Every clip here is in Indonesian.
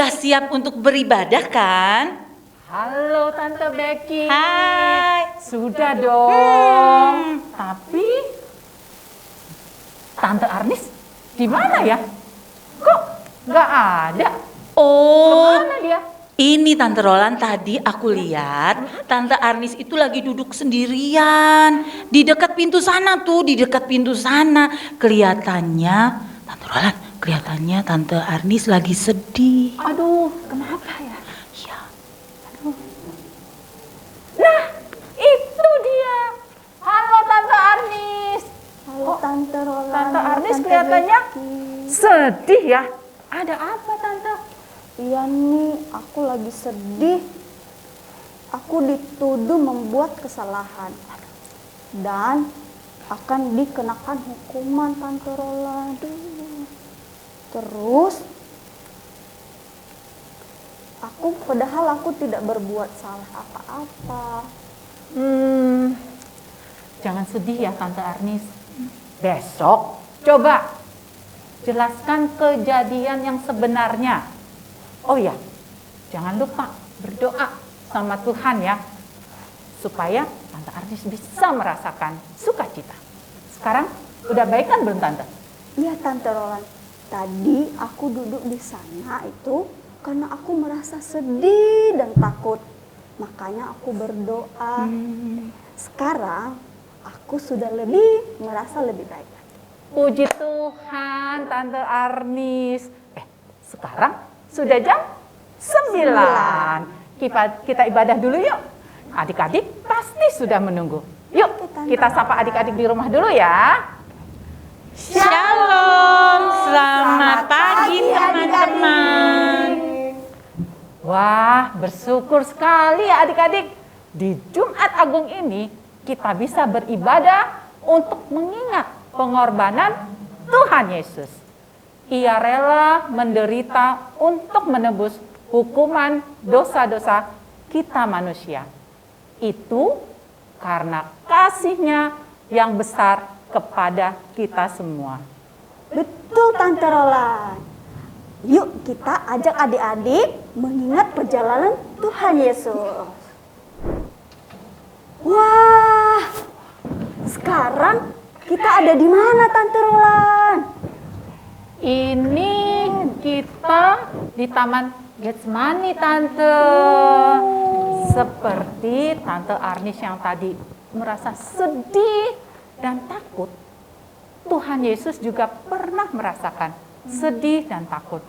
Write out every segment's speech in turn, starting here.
Sudah siap untuk beribadah kan? Halo Tante Becky. Hai. Sudah dong. Tapi Tante Arnis di mana ya? Kok nggak ada? Oh, Kemana dia? ini Tante Roland, tadi aku lihat Tante Arnis itu lagi duduk sendirian di dekat pintu sana tuh, di dekat pintu sana. Kelihatannya Tante Roland, kelihatannya Tante Arnis lagi sedih. Aduh, kenapa ya? Ya. Nah, itu dia. Halo Tante Arnis. Halo Tante Roland. Tante halo Arnis Tante kelihatannya Becky. sedih ya. Ada apa Tante? Iya nih, aku lagi sedih. Aku dituduh membuat kesalahan dan akan dikenakan hukuman Tante Roland. Terus padahal aku tidak berbuat salah apa-apa. Jangan sedih ya Tante Arnis. Besok coba jelaskan kejadian yang sebenarnya. Oh ya, jangan lupa berdoa sama Tuhan ya, supaya Tante Arnis bisa merasakan sukacita. Sekarang udah baik kan belum Tante? Iya Tante Roland. Tadi aku duduk di sana itu karena aku merasa sedih dan takut. Makanya aku berdoa. Sekarang aku sudah merasa lebih baik. Puji Tuhan Tante Arnis. Sekarang sudah jam 9. Kita ibadah dulu yuk. Adik-adik pasti sudah menunggu. Yuk kita sapa adik-adik di rumah dulu ya. Shalom, selamat pagi teman-teman. Wah, bersyukur sekali ya adik-adik. Di Jumat Agung ini kita bisa beribadah untuk mengingat pengorbanan Tuhan Yesus. Ia rela menderita untuk menebus hukuman dosa-dosa kita manusia. Itu karena kasih-Nya yang besar kepada kita semua. Betul Tante Roland. Yuk kita ajak adik-adik mengingat perjalanan Tuhan Yesus. Wah, sekarang kita ada di mana Tante Roland? Ini kita di Taman Getsemani Tante. Seperti Tante Arnis yang tadi merasa sedih dan takut. Tuhan Yesus juga pernah merasakan sedih dan takut.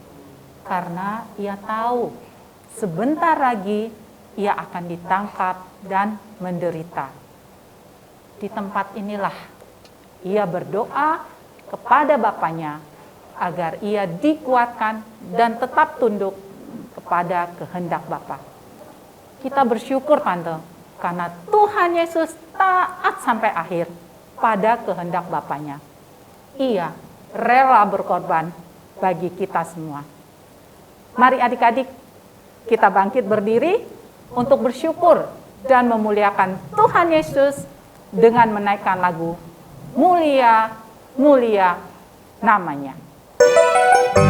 Karena ia tahu sebentar lagi ia akan ditangkap dan menderita. Di tempat inilah ia berdoa kepada Bapaknya agar ia dikuatkan dan tetap tunduk kepada kehendak Bapa. Kita bersyukur Tante, karena Tuhan Yesus taat sampai akhir pada kehendak Bapaknya. Ia rela berkorban bagi kita semua. Mari adik-adik, kita bangkit berdiri untuk bersyukur dan memuliakan Tuhan Yesus dengan menaikkan lagu Mulia, Mulia namanya. Mulia, mulia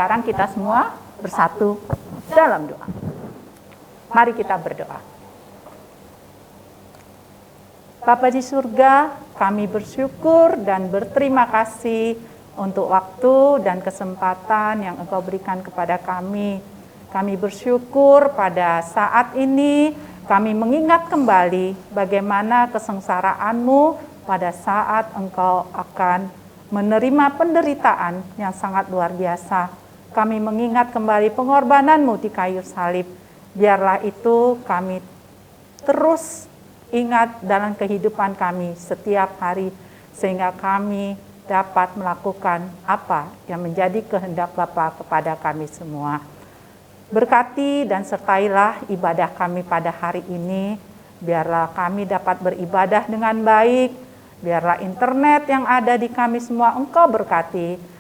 sekarang kita semua bersatu dalam doa. Mari kita berdoa. Bapa di surga, kami bersyukur dan berterima kasih untuk waktu dan kesempatan yang Engkau berikan kepada kami. Kami bersyukur pada saat ini kami mengingat kembali bagaimana kesengsaraanmu pada saat Engkau akan menerima penderitaan yang sangat luar biasa. Kami mengingat kembali pengorbananmu di kayu salib. Biarlah itu kami terus ingat dalam kehidupan kami setiap hari, sehingga kami dapat melakukan apa yang menjadi kehendak Bapa kepada kami semua. Berkati dan sertailah ibadah kami pada hari ini, biarlah kami dapat beribadah dengan baik, biarlah internet yang ada di kami semua Engkau berkati,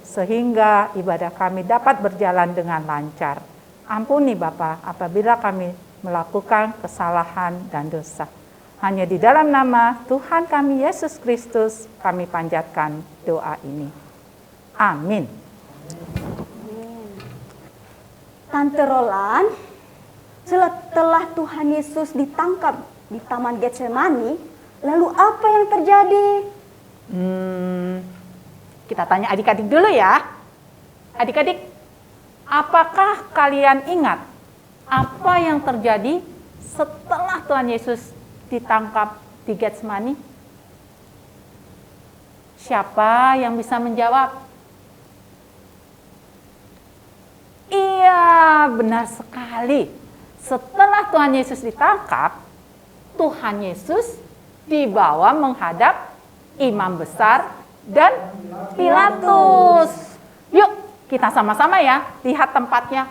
sehingga ibadah kami dapat berjalan dengan lancar. Ampuni Bapa apabila kami melakukan kesalahan dan dosa. Hanya di dalam nama Tuhan kami Yesus Kristus kami panjatkan doa ini. Amin. Tante Roland, setelah Tuhan Yesus ditangkap di Taman Getsemani, lalu apa yang terjadi? Kita tanya adik-adik dulu ya. Adik-adik, apakah kalian ingat apa yang terjadi setelah Tuhan Yesus ditangkap di Getsemani? Siapa yang bisa menjawab? Iya, benar sekali. Setelah Tuhan Yesus ditangkap, Tuhan Yesus dibawa menghadap imam besar dan Pilatus. Yuk, kita sama-sama ya, lihat tempatnya.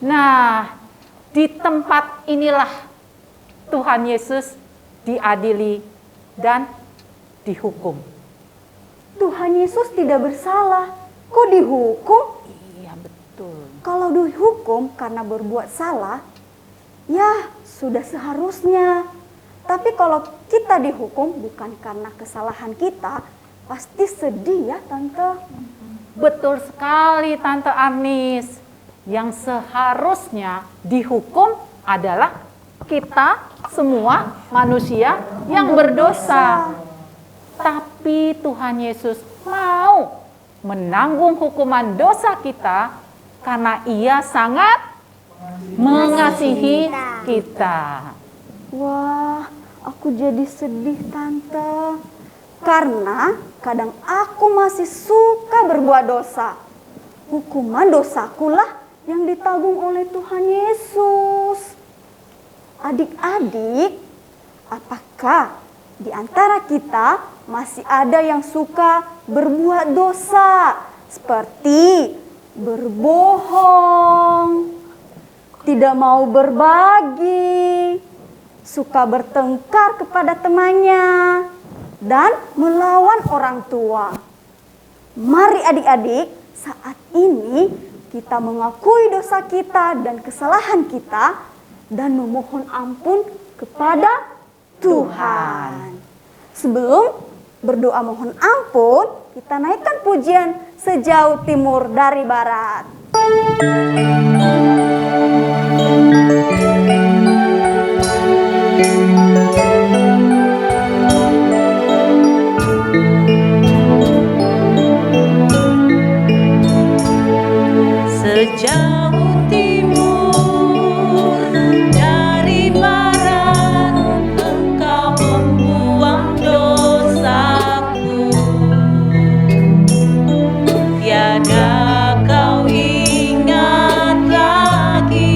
Nah, di tempat inilah Tuhan Yesus diadili dan dihukum. Tuhan Yesus tidak bersalah, kok dihukum? Iya, betul. Kalau dihukum karena berbuat salah, ya sudah seharusnya. Tapi kalau kita dihukum bukan karena kesalahan kita, pasti sedih ya Tante. Betul sekali Tante Arnis. Yang seharusnya dihukum adalah kita semua manusia yang berdosa. Tapi Tuhan Yesus mau menanggung hukuman dosa kita karena Ia sangat mengasihi kita. Wah, aku jadi sedih Tante. Karena kadang aku masih suka berbuat dosa. Hukuman dosakulah yang ditanggung oleh Tuhan Yesus. Adik-adik, apakah di antara kita masih ada yang suka berbuat dosa? Seperti berbohong, tidak mau berbagi, suka bertengkar kepada temannya, dan melawan orang tua. Mari adik-adik, saat ini kita mengakui dosa kita dan kesalahan kita dan memohon ampun kepada Tuhan. Sebelum berdoa mohon ampun, kita naikkan pujian sejauh timur dari barat. Sejauh timur dari barat, Engkau membuang dosaku. Tiada kau ingat lagi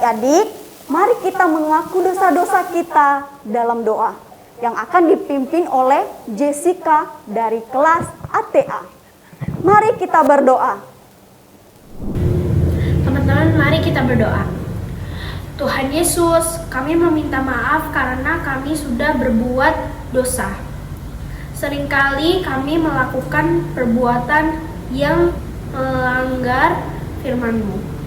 Adik-adik, mari kita mengaku dosa-dosa kita dalam doa yang akan dipimpin oleh Jessica dari kelas ATA. Mari kita berdoa. Teman-teman, mari kita berdoa. Tuhan Yesus, kami meminta maaf karena kami sudah berbuat dosa. Seringkali kami melakukan perbuatan yang melanggar firman-Mu.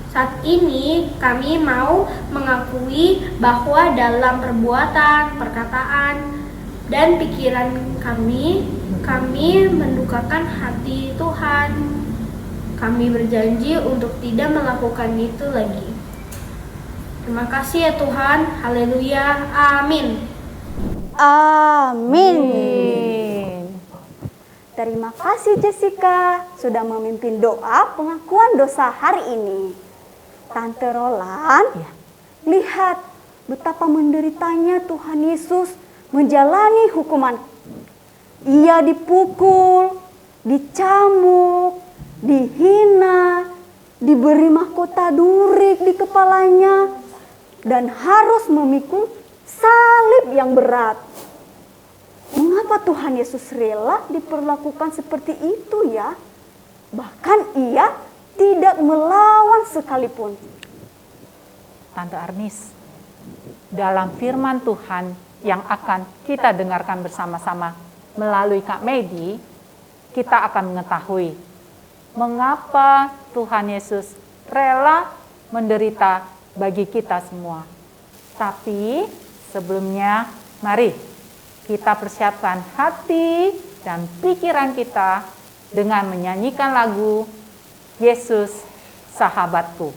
Saat ini kami mau mengakui bahwa dalam perbuatan, perkataan, dan pikiran kami mendukakan hati Tuhan. Kami berjanji untuk tidak melakukan itu lagi. Terima kasih ya Tuhan. Haleluya. Amin. Amin. Terima kasih Jessica sudah memimpin doa pengakuan dosa hari ini. Tante Roland, lihat betapa menderitanya Tuhan Yesus menjalani hukuman. Ia dipukul, dicambuk, dihina, diberi mahkota duri di kepalanya, dan harus memikul salib yang berat. Mengapa Tuhan Yesus rela diperlakukan seperti itu ya? Bahkan ia tidak melawan sekalipun. Tante Arnis, dalam firman Tuhan yang akan kita dengarkan bersama-sama melalui Kak Medi, kita akan mengetahui mengapa Tuhan Yesus rela menderita bagi kita semua. Tapi sebelumnya, mari kita persiapkan hati dan pikiran kita dengan menyanyikan lagu Yesus Sahabatku.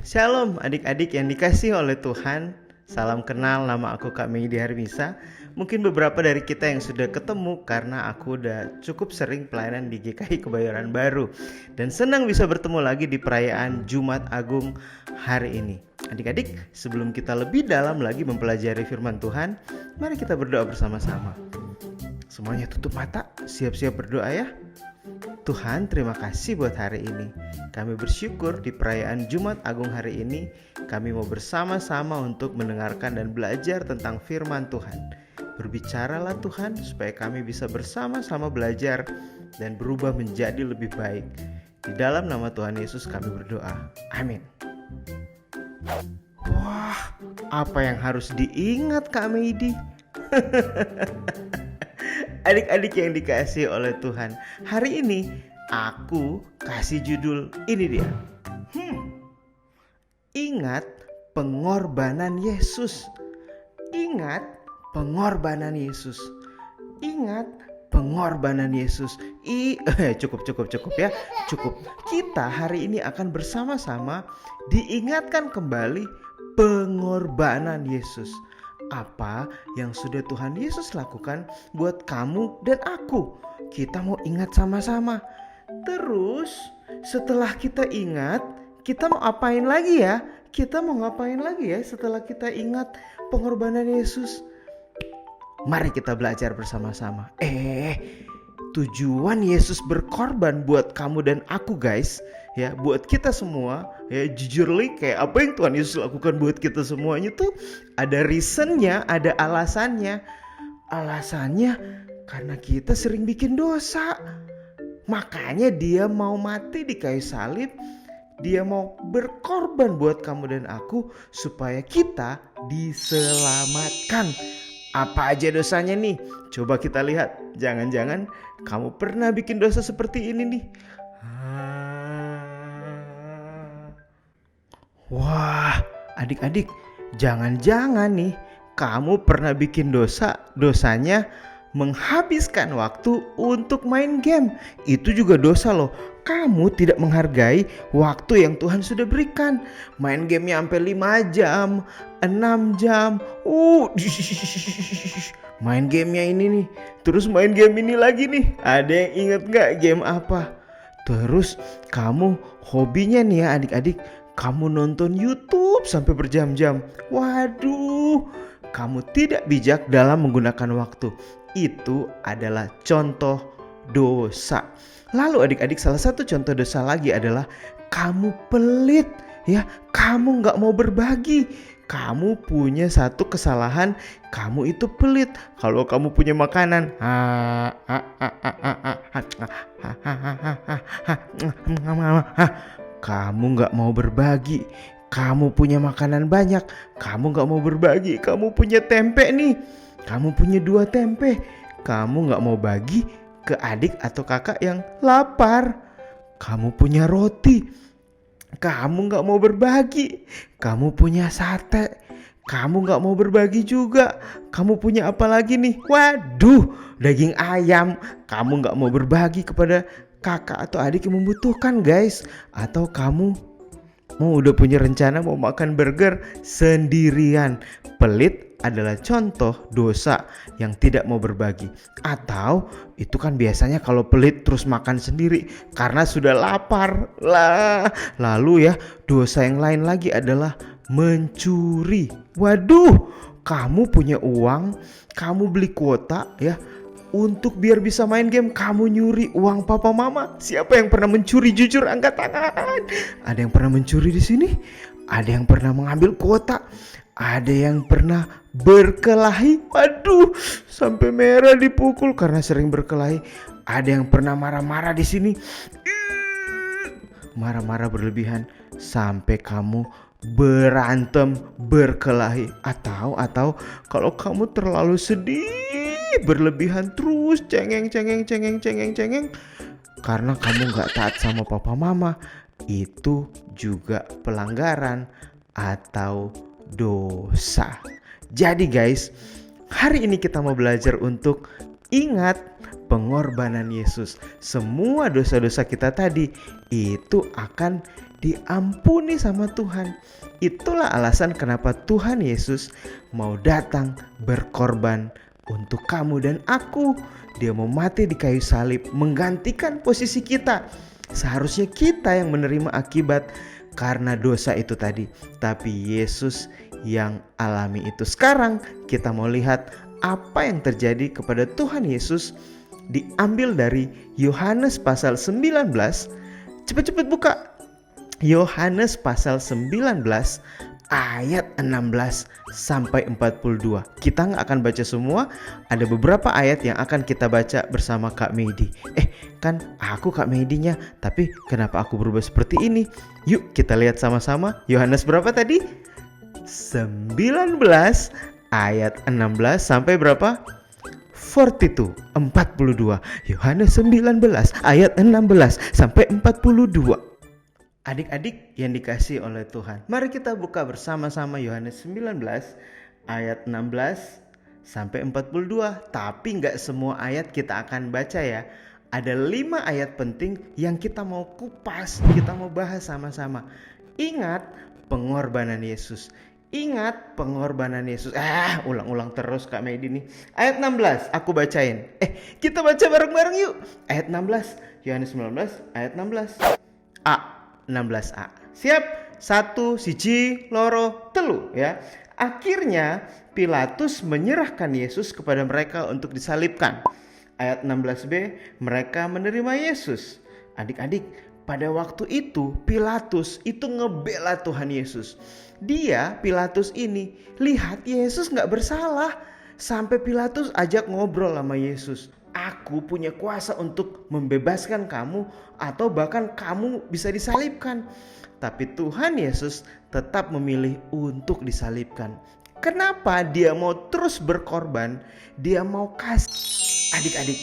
Shalom adik-adik yang dikasihi oleh Tuhan. Salam kenal, nama aku Kak Medi Harmisa. Mungkin beberapa dari kita yang sudah ketemu karena aku udah cukup sering pelayanan di GKI Kebayoran Baru. Dan senang bisa bertemu lagi di perayaan Jumat Agung hari ini. Adik-adik, sebelum kita lebih dalam lagi mempelajari firman Tuhan, mari kita berdoa bersama-sama. Semuanya tutup mata, siap-siap berdoa ya. Tuhan, terima kasih buat hari ini. Kami bersyukur di perayaan Jumat Agung hari ini, kami mau bersama-sama untuk mendengarkan dan belajar tentang firman Tuhan. Berbicaralah Tuhan, supaya kami bisa bersama-sama belajar dan berubah menjadi lebih baik. Di dalam nama Tuhan Yesus kami berdoa. Amin. Wah, apa yang harus diingat Kak Meidi? Adik-adik yang dikasihi oleh Tuhan, hari ini aku kasih judul ini dia. Ingat pengorbanan Yesus. Ingat pengorbanan Yesus. Ingat pengorbanan Yesus. Cukup ya. Cukup. Kita hari ini akan bersama-sama diingatkan kembali pengorbanan Yesus. Apa yang sudah Tuhan Yesus lakukan buat kamu dan aku. Kita mau ingat sama-sama. Terus setelah kita ingat, kita mau apain lagi ya? Kita mau ngapain lagi ya setelah kita ingat pengorbanan Yesus? Mari kita belajar bersama-sama. Tujuan Yesus berkorban buat kamu dan aku guys, ya, buat kita semua, ya, jujurly kayak apa yang Tuhan Yesus lakukan buat kita semuanya tuh ada reasonnya, ada alasannya. Alasannya karena kita sering bikin dosa. Makanya dia mau mati di kayu salib. Dia mau berkorban buat kamu dan aku supaya kita diselamatkan. Apa aja dosanya nih? Coba kita lihat. Jangan-jangan kamu pernah bikin dosa seperti ini nih. Wah, adik-adik, jangan-jangan nih kamu pernah bikin dosanya menghabiskan waktu untuk main game. Itu juga dosa loh. Kamu tidak menghargai waktu yang Tuhan sudah berikan. Main gamenya sampai 5 jam, 6 jam. Main gamenya ini nih. Terus main game ini lagi nih. Ada yang ingat gak game apa? Terus kamu hobinya nih ya adik-adik, kamu nonton YouTube sampai berjam-jam. Waduh, kamu tidak bijak dalam menggunakan waktu. Itu adalah contoh dosa. Lalu adik-adik, salah satu contoh dosa lagi adalah kamu pelit, ya. Kamu gak mau berbagi. Kamu punya satu kesalahan, kamu itu pelit. Kalau kamu punya makanan, kamu gak mau berbagi. Kamu punya makanan banyak, kamu gak mau berbagi. Kamu punya tempe nih, kamu punya 2 tempe, kamu gak mau bagi ke adik atau kakak yang lapar. Kamu punya roti, kamu gak mau berbagi. Kamu punya sate, kamu gak mau berbagi juga. Kamu punya apa lagi nih? Waduh, daging ayam, kamu gak mau berbagi kepada kakak atau adik yang membutuhkan guys. Atau kamu udah punya rencana mau makan burger sendirian. Pelit adalah contoh dosa yang tidak mau berbagi. Atau itu kan biasanya kalau pelit terus makan sendiri karena sudah lapar lah. Lalu ya, dosa yang lain lagi adalah mencuri. Waduh, kamu punya uang, kamu beli kuota ya, untuk biar bisa main game, kamu nyuri uang papa mama. Siapa yang pernah mencuri? Jujur angkat tangan. Ada yang pernah mencuri di sini? Ada yang pernah mengambil kuota? Ada yang pernah berkelahi? Waduh, sampai merah dipukul karena sering berkelahi. Ada yang pernah marah-marah di sini? Marah-marah berlebihan sampai kamu berantem, berkelahi. Atau kalau kamu terlalu sedih berlebihan terus cengeng karena kamu gak taat sama papa mama. Itu juga pelanggaran atau dosa. Jadi guys, hari ini kita mau belajar untuk ingat pengorbanan Yesus. Semua dosa-dosa kita tadi itu akan diampuni sama Tuhan. Itulah alasan kenapa Tuhan Yesus mau datang berkorban untuk kamu dan aku. Dia mau mati di kayu salib menggantikan posisi kita. Seharusnya kita yang menerima akibat karena dosa itu tadi, tapi Yesus yang alami itu. Sekarang kita mau lihat apa yang terjadi kepada Tuhan Yesus, diambil dari Yohanes pasal 19. Cepat-cepat buka Yohanes pasal 19 ayat 16 sampai 42. Kita nggak akan baca semua, ada beberapa ayat yang akan kita baca bersama Kak Meidi. Kan aku Kak Meidinya, tapi kenapa aku berubah seperti ini? Yuk kita lihat sama-sama. Yohanes berapa tadi? ayat 16 sampai berapa? 42. Yohanes 19 ayat 16 sampai 42. Adik-adik yang dikasihi oleh Tuhan, mari kita buka bersama-sama Yohanes 19 ayat 16 sampai 42. Tapi nggak semua ayat kita akan baca ya. Ada 5 ayat penting yang kita mau kupas, kita mau bahas sama-sama. Ingat pengorbanan Yesus. Ingat pengorbanan Yesus. Ulang-ulang terus Kak Medi nih. Ayat 16 aku bacain. Kita baca bareng-bareng yuk. Ayat 16, Yohanes 19 ayat 16. 16a. Siap? 1, siji, loro, telu ya. Akhirnya Pilatus menyerahkan Yesus kepada mereka untuk disalibkan. Ayat 16b, mereka menerima Yesus. Adik-adik, pada waktu itu Pilatus itu ngebela Tuhan Yesus. Pilatus ini lihat Yesus gak bersalah. Sampai Pilatus ajak ngobrol sama Yesus. Aku punya kuasa untuk membebaskan kamu atau bahkan kamu bisa disalibkan. Tapi Tuhan Yesus tetap memilih untuk disalibkan. Kenapa dia mau terus berkorban? Dia mau kasih. Adik-adik,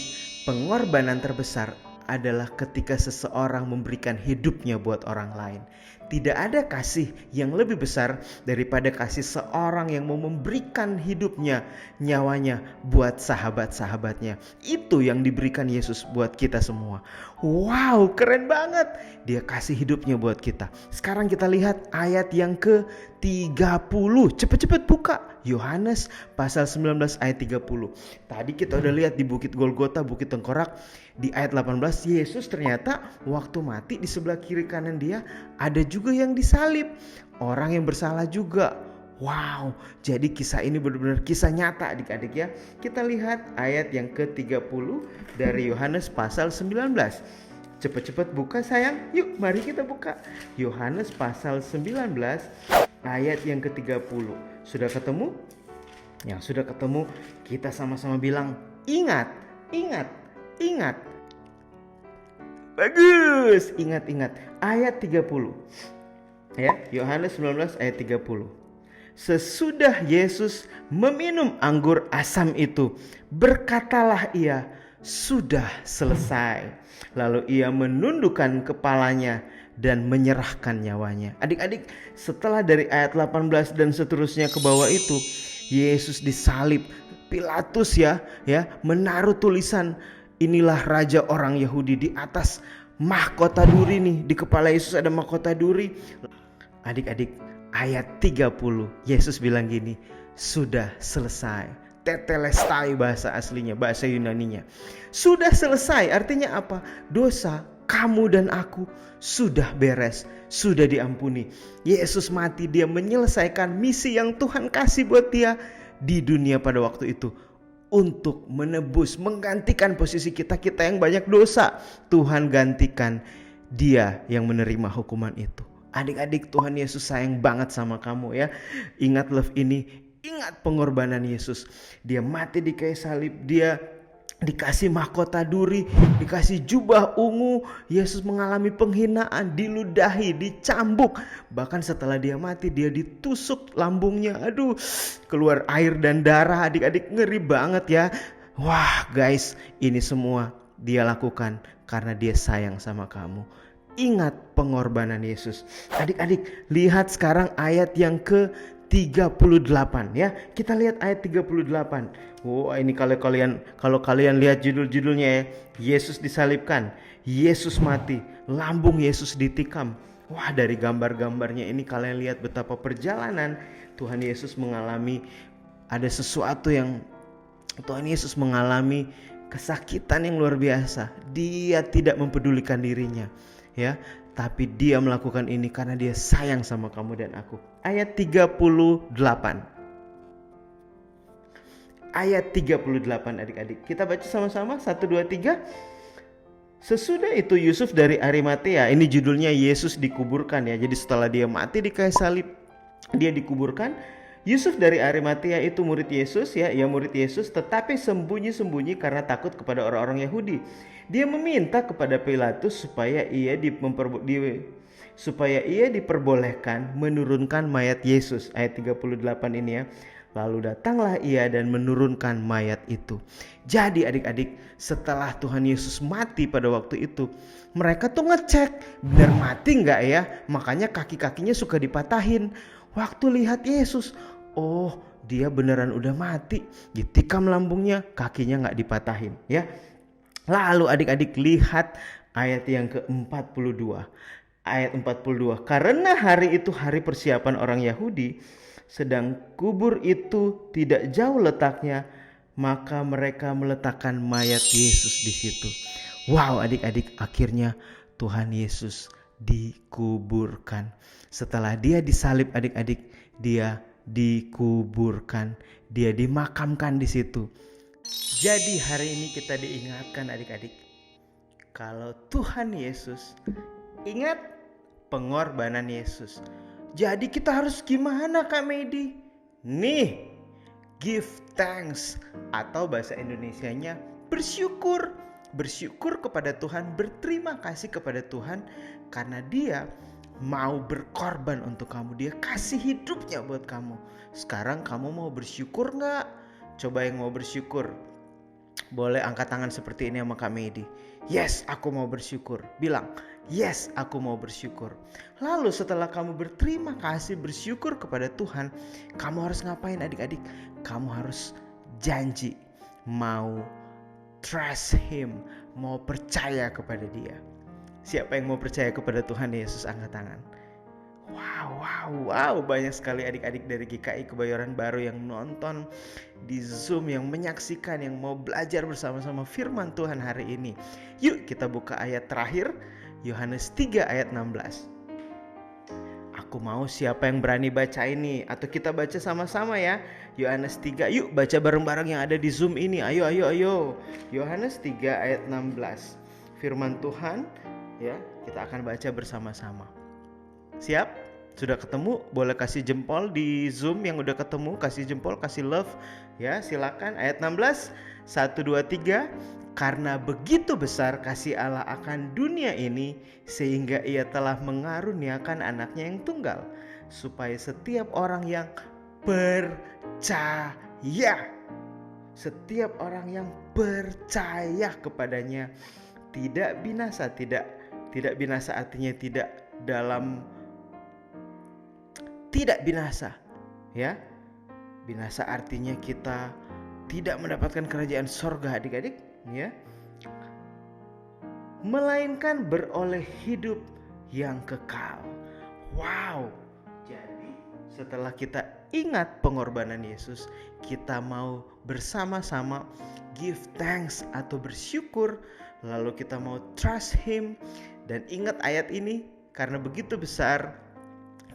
pengorbanan terbesar adalah ketika seseorang memberikan hidupnya buat orang lain. Tidak ada kasih yang lebih besar daripada kasih seorang yang mau memberikan hidupnya, nyawanya buat sahabat-sahabatnya. Itu yang diberikan Yesus buat kita semua. Wow, keren banget. Dia kasih hidupnya buat kita. Sekarang kita lihat ayat yang ke-30. Cepet-cepet buka. Yohanes pasal 19 ayat 30. Tadi kita udah lihat di Bukit Golgota, Bukit Tengkorak. Di ayat 18 Yesus ternyata waktu mati di sebelah kiri kanan dia ada juga yang disalib. Orang yang bersalah juga. Wow, jadi kisah ini benar-benar kisah nyata adik-adik ya. Kita lihat ayat yang ke-30 dari Yohanes pasal 19. Cepet-cepet buka sayang. Yuk mari kita buka. Yohanes pasal 19 ayat yang ke-30. Sudah ketemu? Yang sudah ketemu kita sama-sama bilang ingat, ingat, ingat. Bagus, ingat-ingat. Ayat 30 ya, Yohanes 19 ayat 30. Sesudah Yesus meminum anggur asam itu, berkatalah ia, sudah selesai. Lalu ia menundukkan kepalanya dan menyerahkan nyawanya. Adik-adik, setelah dari ayat 18 dan seterusnya ke bawah itu, Yesus disalib. Pilatus ya menaruh tulisan inilah raja orang Yahudi di atas mahkota duri nih. Di kepala Yesus ada mahkota duri. Adik-adik, ayat 30 Yesus bilang gini, sudah selesai. Tetelestai bahasa aslinya, bahasa Yunaninya. Sudah selesai artinya apa? Dosa kamu dan aku sudah beres, sudah diampuni. Yesus mati, dia menyelesaikan misi yang Tuhan kasih buat dia di dunia pada waktu itu. Untuk menebus, menggantikan posisi kita yang banyak dosa. Tuhan gantikan, dia yang menerima hukuman itu. Adik-adik, Tuhan Yesus sayang banget sama kamu ya. Ingat love ini, ingat pengorbanan Yesus. Dia mati di kayu salib, dia dikasih mahkota duri, dikasih jubah ungu. Yesus mengalami penghinaan, diludahi, dicambuk. Bahkan setelah dia mati, dia ditusuk lambungnya. Aduh, keluar air dan darah. Adik-adik, ngeri banget ya. Wah guys, ini semua dia lakukan karena dia sayang sama kamu. Ingat pengorbanan Yesus. Adik-adik, lihat sekarang ayat yang ke-38 ya. Kita lihat ayat 38. Oh, ini kalau kalian lihat judul-judulnya ya. Yesus disalibkan, Yesus mati, lambung Yesus ditikam. Wah, dari gambar-gambarnya ini kalian lihat betapa perjalanan Tuhan Yesus mengalami, ada sesuatu yang Tuhan Yesus mengalami kesakitan yang luar biasa. Dia tidak mempedulikan dirinya ya, tapi dia melakukan ini karena dia sayang sama kamu dan aku. Ayat 38. Ayat 38 adik-adik. Kita baca sama-sama 1, 2, 3. Sesudah itu Yusuf dari Arimatea, ini judulnya Yesus dikuburkan ya. Jadi setelah dia mati di kayu salib, dia dikuburkan. Yusuf dari Arimatea itu murid Yesus ya, ia murid Yesus, tetapi sembunyi-sembunyi karena takut kepada orang-orang Yahudi. Dia meminta kepada Pilatus supaya ia supaya ia diperbolehkan menurunkan mayat Yesus. Ayat 38 ini ya. Lalu datanglah ia dan menurunkan mayat itu. Jadi adik-adik, setelah Tuhan Yesus mati pada waktu itu, mereka tuh ngecek benar mati nggak ya. Makanya kaki-kakinya suka dipatahin. Waktu lihat Yesus, oh dia beneran udah mati. Ditikam lambungnya, kakinya nggak dipatahin ya. Lalu adik-adik lihat ayat yang ke-42. Ayat 42. Karena hari itu hari persiapan orang Yahudi, sedang kubur itu tidak jauh letaknya, maka mereka meletakkan mayat Yesus di situ. Wow, adik-adik, akhirnya Tuhan Yesus dikuburkan. Setelah dia disalib, adik-adik, dia dikuburkan, dia dimakamkan di situ. Jadi hari ini kita diingatkan adik-adik, kalau Tuhan Yesus, ingat pengorbanan Yesus. Jadi kita harus gimana Kak Medi? Nih, give thanks, atau bahasa Indonesianya bersyukur. Bersyukur kepada Tuhan, berterima kasih kepada Tuhan karena dia mau berkorban untuk kamu. Dia kasih hidupnya buat kamu. Sekarang kamu mau bersyukur gak? Coba yang mau bersyukur, boleh angkat tangan seperti ini sama Kak Medi. Yes, aku mau bersyukur. Bilang, yes, aku mau bersyukur. Lalu setelah kamu berterima kasih, bersyukur kepada Tuhan, kamu harus ngapain adik-adik? Kamu harus janji mau trust Him, mau percaya kepada Dia. Siapa yang mau percaya kepada Tuhan Yesus? Angkat tangan. Wow, banyak sekali adik-adik dari GKI Kebayoran Baru yang nonton di Zoom, yang menyaksikan, yang mau belajar bersama-sama firman Tuhan hari ini. Yuk kita buka ayat terakhir, Yohanes 3 ayat 16. Aku mau siapa yang berani baca ini, atau kita baca sama-sama ya. Yohanes 3, yuk baca bareng-bareng yang ada di Zoom ini. Ayo. Yohanes 3 ayat 16. Firman Tuhan ya, kita akan baca bersama-sama. Siap? Sudah ketemu? Boleh kasih jempol di Zoom yang udah ketemu, kasih jempol, kasih love ya, silakan. Ayat 16, 1, 2, 3. Karena begitu besar kasih Allah akan dunia ini, sehingga ia telah mengaruniakan anaknya yang tunggal, supaya setiap orang yang percaya, setiap orang yang percaya kepadanya tidak binasa. Tidak binasa artinya tidak binasa ya. Binasa artinya kita tidak mendapatkan kerajaan sorga adik-adik ya, melainkan beroleh hidup yang kekal. Wow. Jadi setelah kita ingat pengorbanan Yesus, kita mau bersama-sama give thanks atau bersyukur, lalu kita mau trust Him. Dan ingat ayat ini, karena begitu besar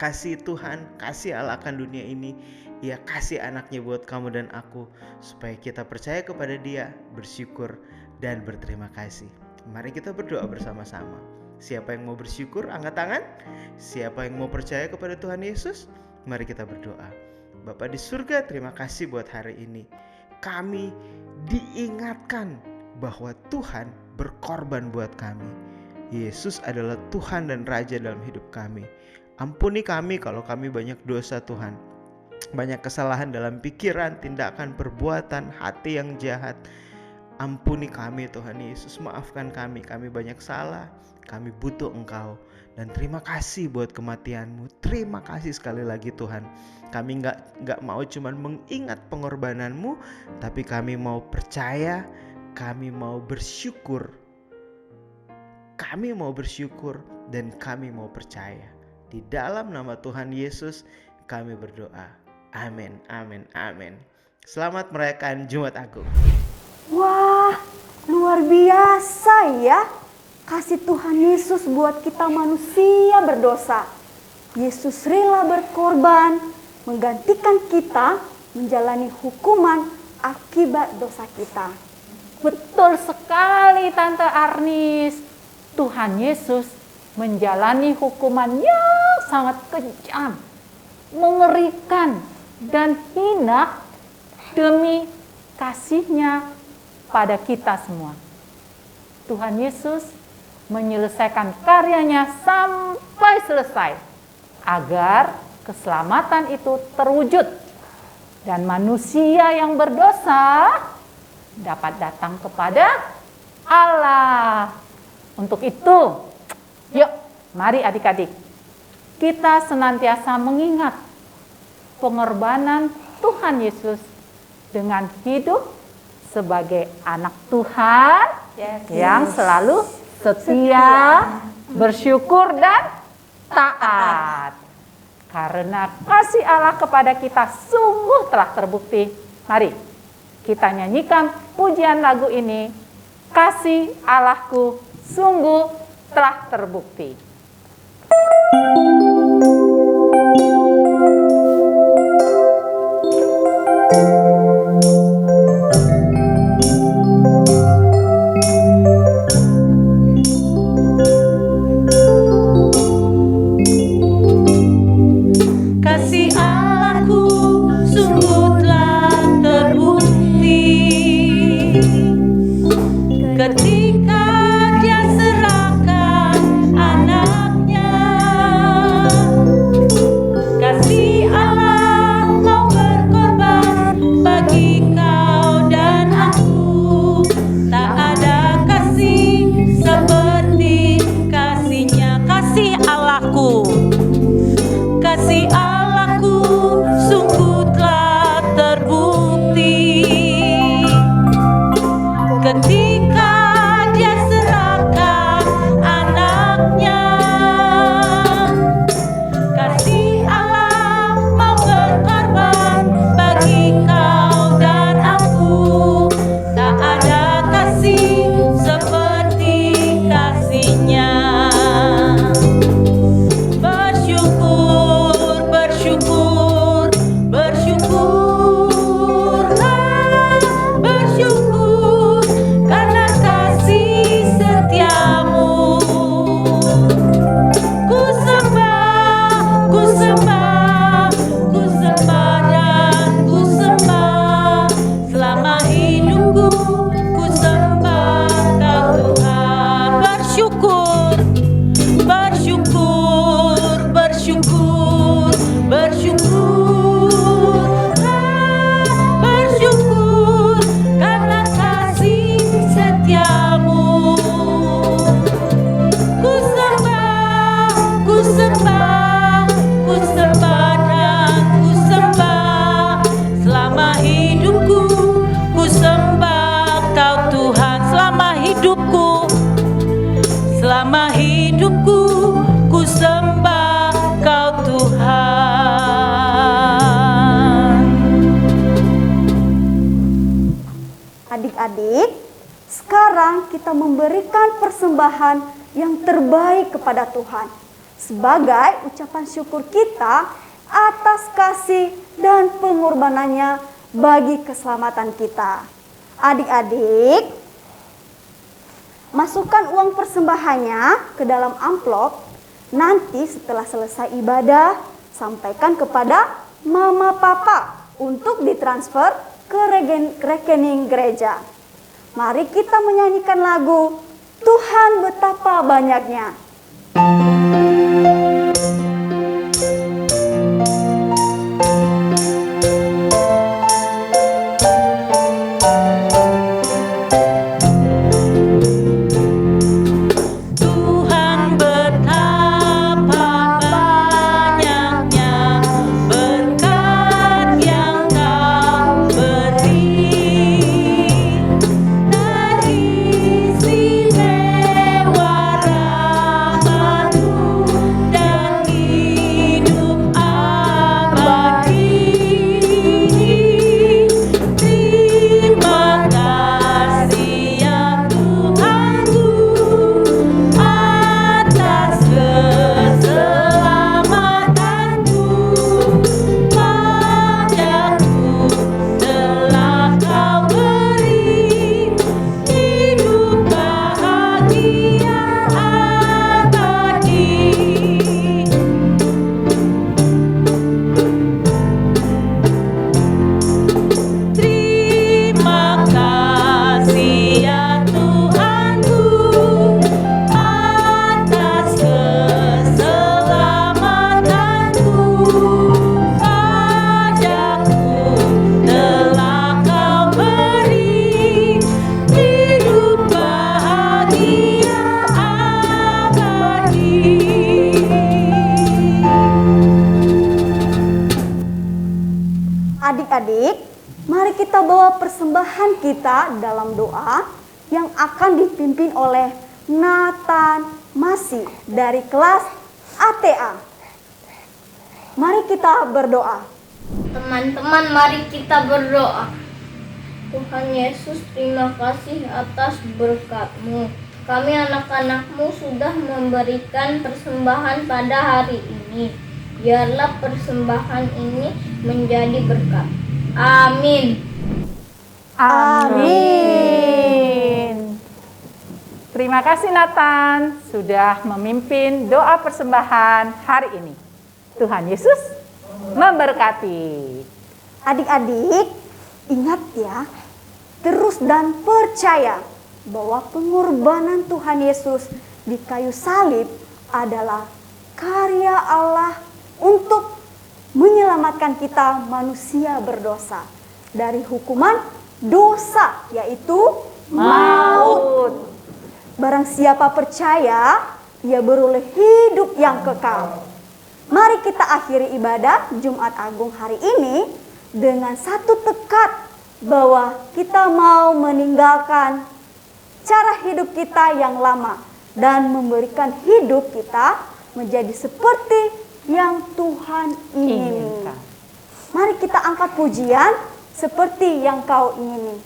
kasih Tuhan, kasih Allah akan dunia ini, Ia kasih anaknya buat kamu dan aku, supaya kita percaya kepada Dia, bersyukur dan berterima kasih. Mari kita berdoa bersama-sama. Siapa yang mau bersyukur, angkat tangan. Siapa yang mau percaya kepada Tuhan Yesus, mari kita berdoa. Bapa di surga, terima kasih buat hari ini. Kami diingatkan bahwa Tuhan berkorban buat kami. Yesus adalah Tuhan dan Raja dalam hidup kami. Ampuni kami kalau kami banyak dosa Tuhan, banyak kesalahan dalam pikiran, tindakan, perbuatan, hati yang jahat. Ampuni kami Tuhan Yesus, maafkan kami banyak salah, kami butuh Engkau. Dan terima kasih buat kematian-Mu. Terima kasih sekali lagi Tuhan. Kami gak mau cuman mengingat pengorbanan-Mu, tapi kami mau percaya, kami mau bersyukur. Kami mau bersyukur dan kami mau percaya. Di dalam nama Tuhan Yesus kami berdoa. Amin. Selamat merayakan Jumat Agung. Wah, luar biasa ya kasih Tuhan Yesus buat kita manusia berdosa. Yesus rela berkorban, menggantikan kita menjalani hukuman akibat dosa kita. Betul sekali Tante Arnis. Tuhan Yesus menjalani hukuman yang sangat kejam, mengerikan, dan hina demi kasih-Nya pada kita semua. Tuhan Yesus menyelesaikan karyanya sampai selesai, agar keselamatan itu terwujud dan manusia yang berdosa dapat datang kepada Allah. Untuk itu, yuk mari adik-adik, kita senantiasa mengingat pengorbanan Tuhan Yesus dengan hidup sebagai anak Tuhan yang selalu setia, bersyukur dan taat. Karena kasih Allah kepada kita sungguh telah terbukti. Mari kita nyanyikan pujian lagu ini, kasih Allahku sungguh telah terbukti. Kasih Allahku sungguh telah terbukti ketika Dia serahkan anaknya. Kasih Allah mau berkorban bagi kau dan aku. Tak ada kasih seperti kasih-Nya. Kasih Allahku, kasih Allahku sungguh telah terbukti ketika Dia serahkan anaknya. Kasih Allah mau berkorban bagi kau dan aku. Tak ada kasih seperti kasih-Nya. Bersyukur, bersyukur, bersyukurlah, bersyukur karena kasih setiamu. Ku sembah, ku sembah, ku sembah dan ku sembah. Selama hidupku ku sembah Kau Tuhan. Bersyukur, bersyukur, bersyukur, bersyukur, bersyukur karena kasih setiamu. Ku sembah, ku sembah, ku sembah dan ku sembah. Selama hidupku ku sembah Kau Tuhan. Selama hidupku, selama hidupku ku sembah Kau Tuhan. Adik-adik, sekarang kita memberikan persembahan yang terbaik kepada Tuhan sebagai ucapan syukur kita atas kasih dan pengorbanannya bagi keselamatan kita. Adik-adik, masukkan uang persembahannya ke dalam amplop. Nanti setelah selesai ibadah, sampaikan kepada mama papa untuk ditransfer ke rekening gereja. Mari kita menyanyikan lagu Tuhan Betapa Banyaknya. Tuhan betapa banyaknya berkat yang Kau beri, dan istimewa rahmat-Mu Adik-adik, mari kita bawa persembahan kita dalam doa yang akan dipimpin oleh Nathan Masih dari kelas ATA. Mari kita berdoa. Teman-teman, mari kita berdoa. Tuhan Yesus, terima kasih atas berkat-Mu. Kami anak-anak-Mu sudah memberikan persembahan pada hari ini. Biarlah persembahan ini menjadi berkat. Amin. Amin. Terima kasih Nathan sudah memimpin doa persembahan hari ini. Tuhan Yesus memberkati. Adik-adik, ingat ya, terus dan percaya bahwa pengorbanan Tuhan Yesus di kayu salib adalah karya Allah untuk menyelamatkan kita manusia berdosa dari hukuman dosa, yaitu maut. Barang siapa percaya, ia beroleh hidup yang kekal. Mari kita akhiri ibadah Jumat Agung hari ini dengan satu tekad bahwa kita mau meninggalkan cara hidup kita yang lama dan memberikan hidup kita menjadi seperti yang Tuhan ingini. Mari kita angkat pujian seperti yang Kau ingini.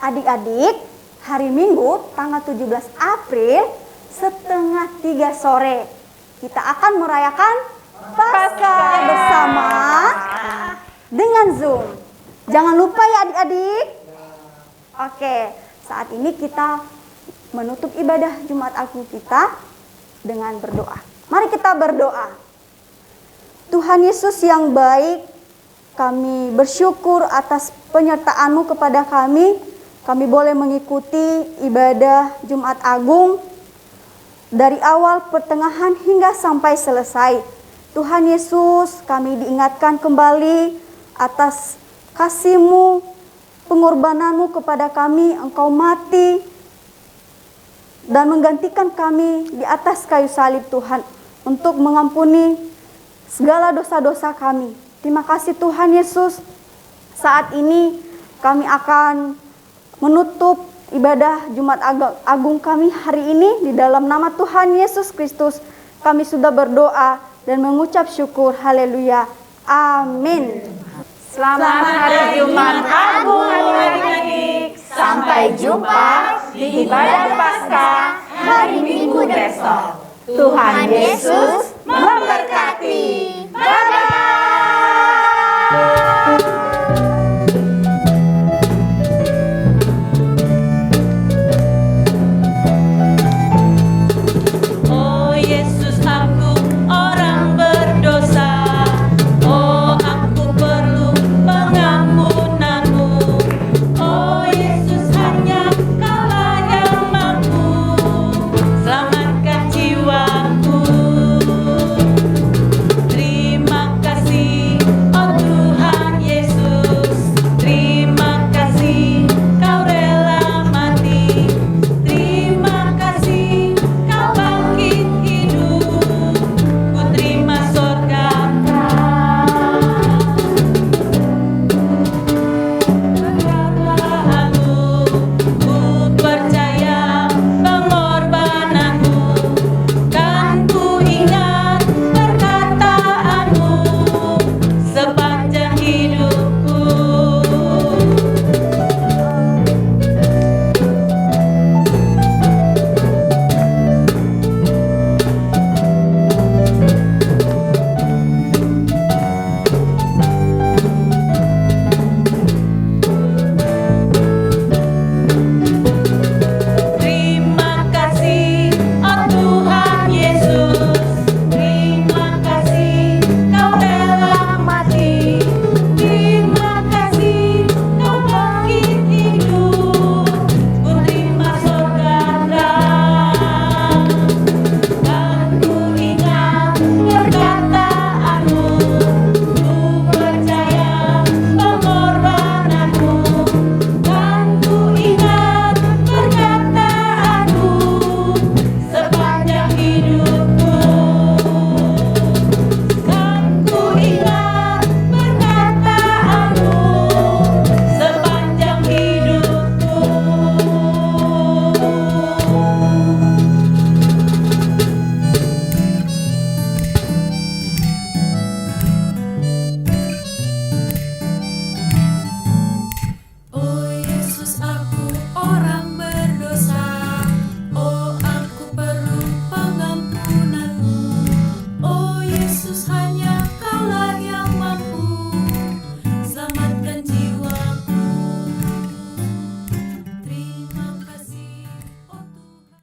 Adik-adik, hari Minggu tanggal 17 April setengah 3 sore kita akan merayakan Paskah bersama sambungan Zoom. Jangan lupa ya adik-adik. Oke, saat ini kita menutup ibadah Jumat Agung kita dengan berdoa. Mari kita berdoa. Tuhan Yesus yang baik, kami bersyukur atas penyertaan-Mu kepada kami. Kami boleh mengikuti ibadah Jumat Agung dari awal, pertengahan hingga sampai selesai. Tuhan Yesus, kami diingatkan kembali atas kasih-Mu, pengorbanan-Mu kepada kami. Engkau mati dan menggantikan kami di atas kayu salib Tuhan untuk mengampuni segala dosa-dosa kami. Terima kasih Tuhan Yesus. Saat ini kami akan menutup ibadah Jumat Agung kami hari ini. Di dalam nama Tuhan Yesus Kristus kami sudah berdoa dan mengucap syukur. Haleluya. Amin. Selamat hari Jumat Agung adik-adik. Sampai jumpa di ibadah Paskah hari Minggu besok. Tuhan Yesus memberkati.